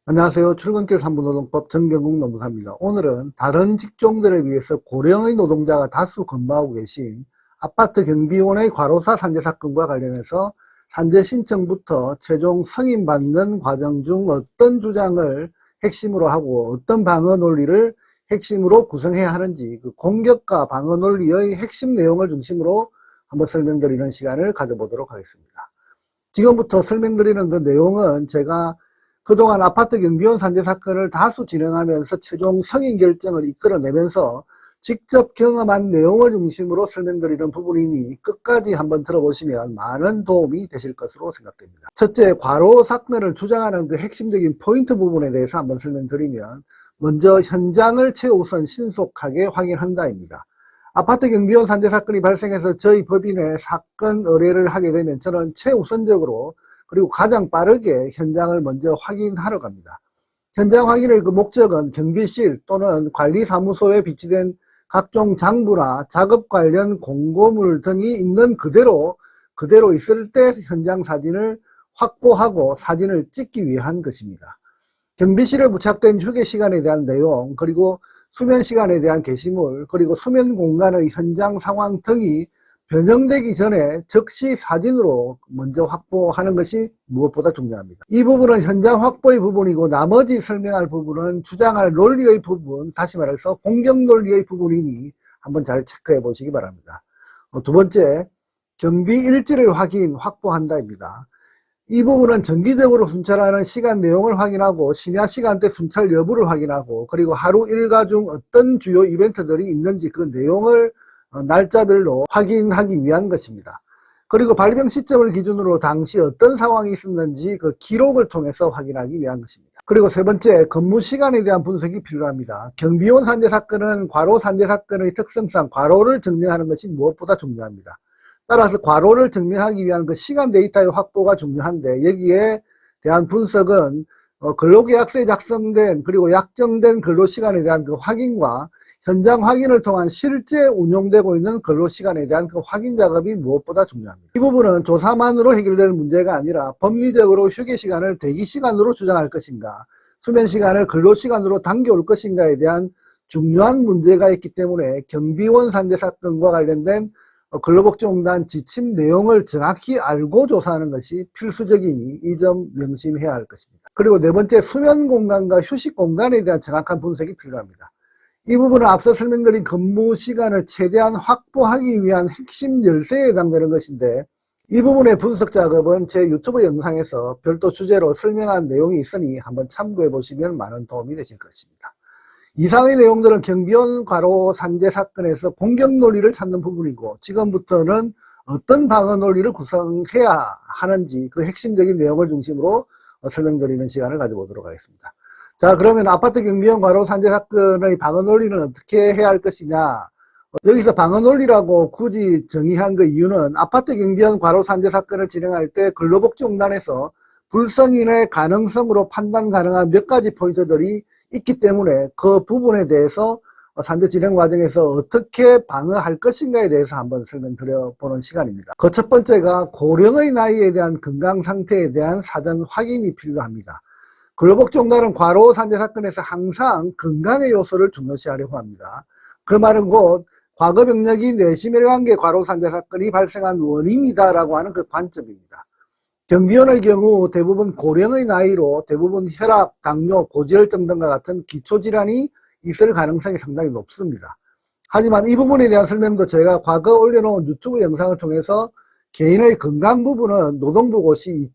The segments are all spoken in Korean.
안녕하세요. 출근길 3부 노동법 정경국 노무사입니다. 오늘은 다른 직종들에 비해서 고령의 노동자가 다수 근무하고 계신 아파트 경비원의 과로사 산재 사건과 관련해서 산재 신청부터 최종 승인받는 과정 중 어떤 주장을 핵심으로 하고 어떤 방어 논리를 핵심으로 구성해야 하는지 그 공격과 방어 논리의 핵심 내용을 중심으로 한번 설명드리는 시간을 가져보도록 하겠습니다. 지금부터 설명드리는 그 내용은 제가 그동안 아파트 경비원 산재 사건을 다수 진행하면서 최종 승인 결정을 이끌어내면서 직접 경험한 내용을 중심으로 설명드리는 부분이니 끝까지 한번 들어보시면 많은 도움이 되실 것으로 생각됩니다. 첫째, 과로 사건을 주장하는 그 핵심적인 포인트 부분에 대해서 한번 설명드리면 먼저 현장을 최우선 신속하게 확인한다입니다. 아파트 경비원 산재 사건이 발생해서 저희 법인에 사건 의뢰를 하게 되면 저는 최우선적으로 그리고 가장 빠르게 현장을 먼저 확인하러 갑니다. 현장 확인의 그 목적은 경비실 또는 관리사무소에 비치된 각종 장부나 작업 관련 공고물 등이 있는 그대로 있을 때 현장 사진을 확보하고 사진을 찍기 위한 것입니다. 경비실에 부착된 휴게 시간에 대한 내용, 그리고 수면 시간에 대한 게시물, 그리고 수면 공간의 현장 상황 등이 변형되기 전에 즉시 사진으로 먼저 확보하는 것이 무엇보다 중요합니다. 이 부분은 현장 확보의 부분이고 나머지 설명할 부분은 주장할 논리의 부분, 다시 말해서 공격 논리의 부분이니 한번 잘 체크해 보시기 바랍니다. 두 번째, 경비 일지를 확보한다입니다. 이 부분은 정기적으로 순찰하는 시간 내용을 확인하고 심야 시간대 순찰 여부를 확인하고 그리고 하루 일과 중 어떤 주요 이벤트들이 있는지 그 내용을 날짜별로 확인하기 위한 것입니다. 그리고 발병 시점을 기준으로 당시 어떤 상황이 있었는지 그 기록을 통해서 확인하기 위한 것입니다. 그리고 세 번째, 근무 시간에 대한 분석이 필요합니다. 경비원 산재 사건은 과로 산재 사건의 특성상 과로를 증명하는 것이 무엇보다 중요합니다. 따라서 과로를 증명하기 위한 그 시간 데이터의 확보가 중요한데 여기에 대한 분석은 근로계약서에 작성된 그리고 약정된 근로시간에 대한 그 확인과 현장 확인을 통한 실제 운용되고 있는 근로시간에 대한 그 확인 작업이 무엇보다 중요합니다. 이 부분은 조사만으로 해결될 문제가 아니라 법리적으로 휴게시간을 대기시간으로 주장할 것인가, 수면시간을 근로시간으로 당겨올 것인가에 대한 중요한 문제가 있기 때문에 경비원 산재 사건과 관련된 근로복지공단 지침 내용을 정확히 알고 조사하는 것이 필수적이니 이 점 명심해야 할 것입니다. 그리고 네 번째, 수면 공간과 휴식 공간에 대한 정확한 분석이 필요합니다. 이 부분은 앞서 설명드린 근무 시간을 최대한 확보하기 위한 핵심 열쇠에 해당되는 것인데 이 부분의 분석 작업은 제 유튜브 영상에서 별도 주제로 설명한 내용이 있으니 한번 참고해 보시면 많은 도움이 되실 것입니다. 이상의 내용들은 경비원 과로 산재 사건에서 공격 논리를 찾는 부분이고 지금부터는 어떤 방어 논리를 구성해야 하는지 그 핵심적인 내용을 중심으로 설명드리는 시간을 가져보도록 하겠습니다. 자, 그러면 아파트 경비원 과로 산재 사건의 방어 논리는 어떻게 해야 할 것이냐? 여기서 방어 논리라고 굳이 정의한 그 이유는 아파트 경비원 과로 산재 사건을 진행할 때 근로복지공단에서 불승인의 가능성으로 판단 가능한 몇 가지 포인트들이 있기 때문에 그 부분에 대해서 산재 진행 과정에서 어떻게 방어할 것인가에 대해서 한번 설명드려보는 시간입니다. 그 첫 번째가 고령의 나이에 대한 건강 상태에 대한 사전 확인이 필요합니다. 근로복지공단은 과로 산재 사건에서 항상 건강의 요소를 중요시하려고 합니다. 그 말은 곧 과거 병력이 뇌심혈관계 과로 산재 사건이 발생한 원인이다라고 하는 그 관점입니다. 경비원의 경우 대부분 고령의 나이로 대부분 혈압, 당뇨, 고지혈증 등과 같은 기초질환이 있을 가능성이 상당히 높습니다. 하지만 이 부분에 대한 설명도 제가 과거 올려놓은 유튜브 영상을 통해서 개인의 건강 부분은 노동부고시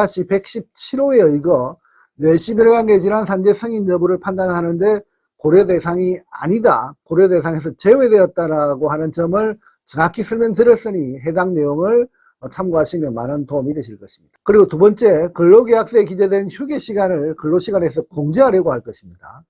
2117-117호에 의거 뇌심혈관계 질환 산재 승인 여부를 판단하는데 고려 대상이 아니다, 고려 대상에서 제외되었다라고 하는 점을 정확히 설명드렸으니 해당 내용을 참고하시면 많은 도움이 되실 것입니다. 그리고 두 번째, 근로계약서에 기재된 휴게시간을 근로시간에서 공제하려고 할 것입니다.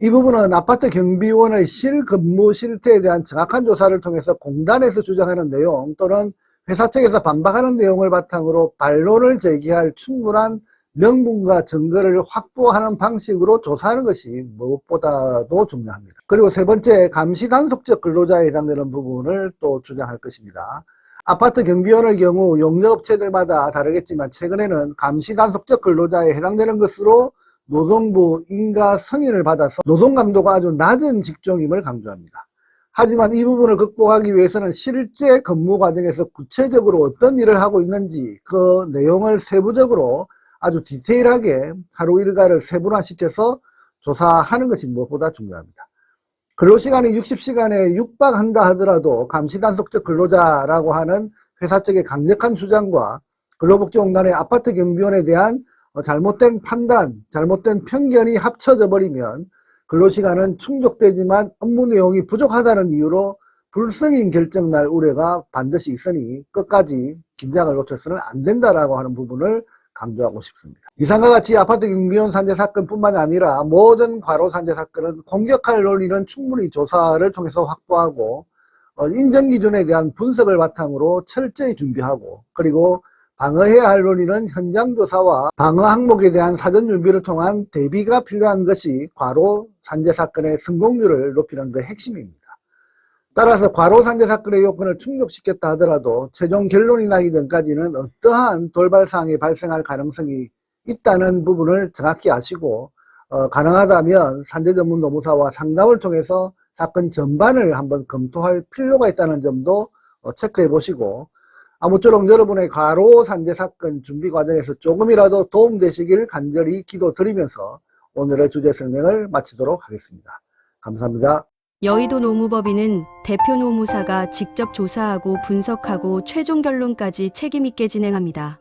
이 부분은 아파트 경비원의 실근무 실태에 대한 정확한 조사를 통해서 공단에서 주장하는 내용 또는 회사 측에서 반박하는 내용을 바탕으로 반론을 제기할 충분한 명분과 증거를 확보하는 방식으로 조사하는 것이 무엇보다도 중요합니다. 그리고 세 번째, 감시단속적 근로자에 해당되는 부분을 또 주장할 것입니다. 아파트 경비원의 경우 용역업체들마다 다르겠지만 최근에는 감시단속적 근로자에 해당되는 것으로 노동부 인가 승인을 받아서 노동감도가 아주 낮은 직종임을 강조합니다. 하지만 이 부분을 극복하기 위해서는 실제 근무 과정에서 구체적으로 어떤 일을 하고 있는지 그 내용을 세부적으로 아주 디테일하게 하루 일과를 세분화시켜서 조사하는 것이 무엇보다 중요합니다. 근로시간이 60시간에 육박한다 하더라도 감시단속적 근로자라고 하는 회사 측의 강력한 주장과 근로복지공단의 아파트 경비원에 대한 잘못된 판단, 잘못된 편견이 합쳐져 버리면 근로시간은 충족되지만 업무 내용이 부족하다는 이유로 불승인 결정 날 우려가 반드시 있으니 끝까지 긴장을 놓쳐서는 안 된다라고 하는 부분을 강조하고 싶습니다. 이상과 같이 아파트 경비원 산재 사건뿐만 아니라 모든 과로 산재 사건은 공격할 논리는 충분히 조사를 통해서 확보하고 인정 기준에 대한 분석을 바탕으로 철저히 준비하고, 그리고 방어해야 할 논리는 현장 조사와 방어 항목에 대한 사전 준비를 통한 대비가 필요한 것이 과로 산재 사건의 성공률을 높이는 그 핵심입니다. 따라서 과로 산재 사건의 요건을 충족시켰다 하더라도 최종 결론이 나기 전까지는 어떠한 돌발 사항이 발생할 가능성이 있다는 부분을 정확히 아시고 가능하다면 산재 전문 노무사와 상담을 통해서 사건 전반을 한번 검토할 필요가 있다는 점도 체크해 보시고, 아무쪼록 여러분의 과로 산재 사건 준비 과정에서 조금이라도 도움되시길 간절히 기도드리면서 오늘의 주제 설명을 마치도록 하겠습니다. 감사합니다. 여의도 노무법인은 대표 노무사가 직접 조사하고 분석하고 최종 결론까지 책임있게 진행합니다.